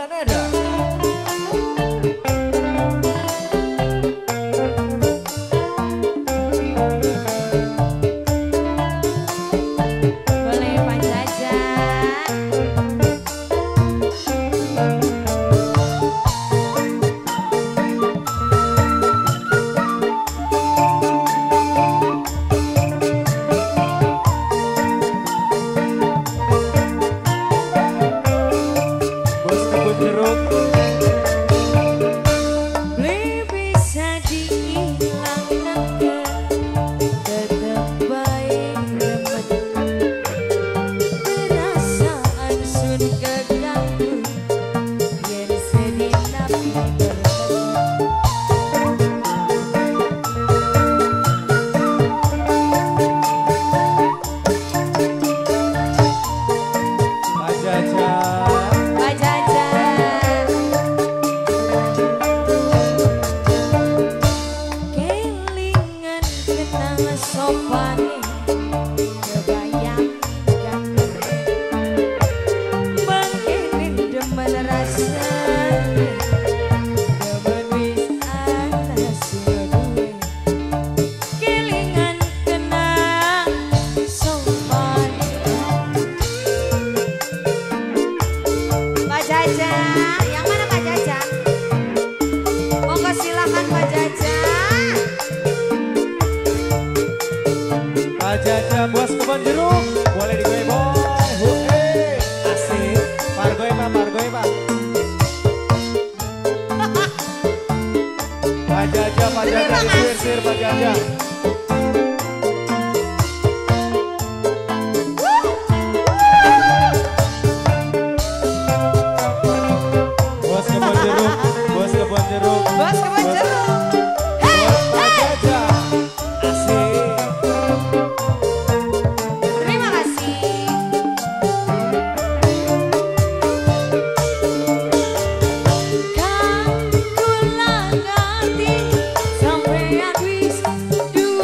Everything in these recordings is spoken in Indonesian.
Granada. Boleh Pak Jaja. Bos kebun jeruk. Beli bisa dihilangkan, tetap baik remet. Perasaan sun keganggu, yen sejenak bertemu. Pak Jaja. Pak Jaja. Kelingan kenang sopane, kebayang ganggu. Bangkinin demen rasane, demen wis ana suwe. Kelingan kenang sopane. Pak Jaja, yang mana Pak Jaja? Monggo silakan Pak Jaja. Pak Jaja bos kebun jeruk. Boleh digoyang boy. Hei, asik. Pargoy pak, pargoy pak. Pak Jaja, Pak Jaja, Terima kasih. sir Pak Jaja. Bos kebun jeruk, bos kebun jeruk. Bos kebun jeruk. Hei, Bos Pak hei. Jaja. Asik. Terima kasih. Kan kula ngerti sampeyan wis duwe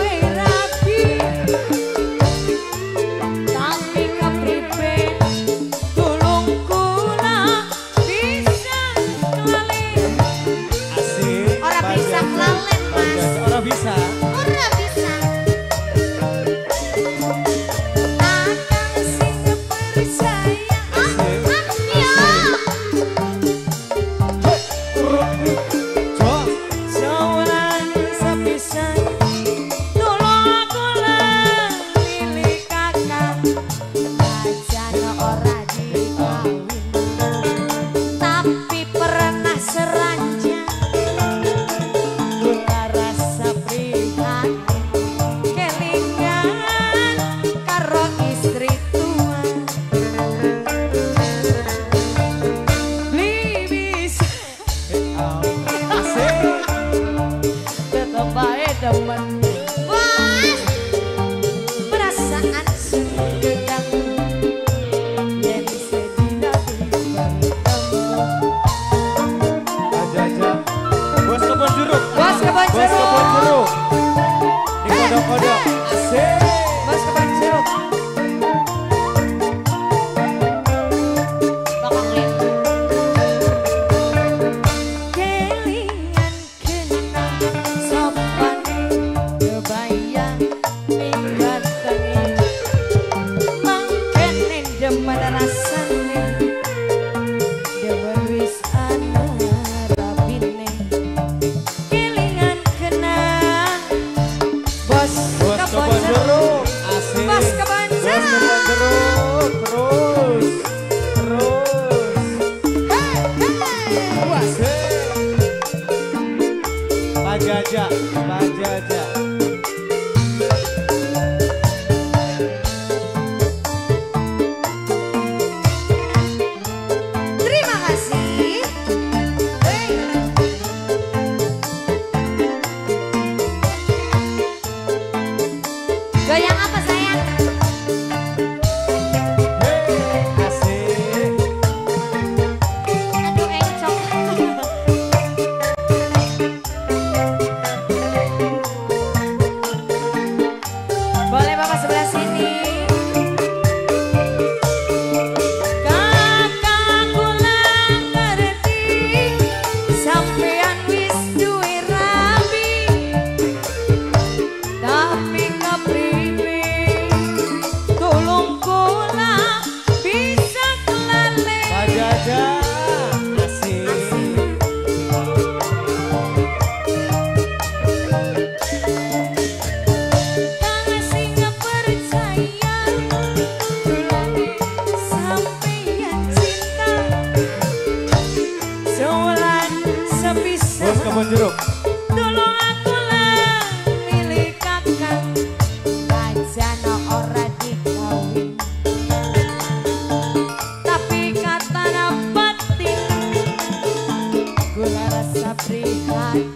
rasa prihatin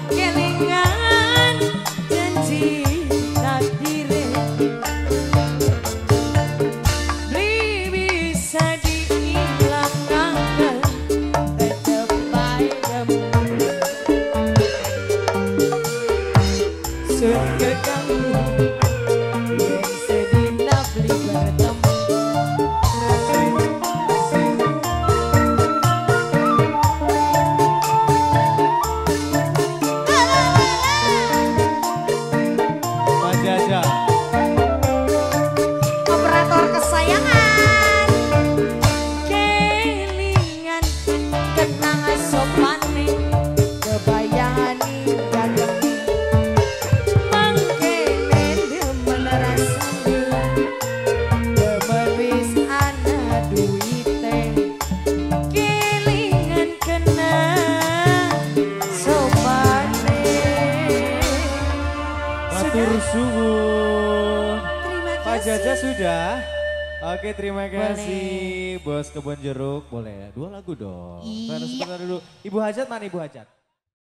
kelingan janji takdir beli bisa dihilangkan tetep padamu surga kamu yang sedina beli bertemu. Jaja Operator kesayangan kelingan kenang sopane kebayangan ganteng mangkene demen rasane demen wis ana duite kelingan kenang sopane. matur suwun. Terima Pak kasih. Jaja sudah. Oke, terima kasih Bos Kebon Jeruk. Boleh 2 lagu dong. Iya. Sebentar dulu. Ibu Hajat mana Ibu Hajat?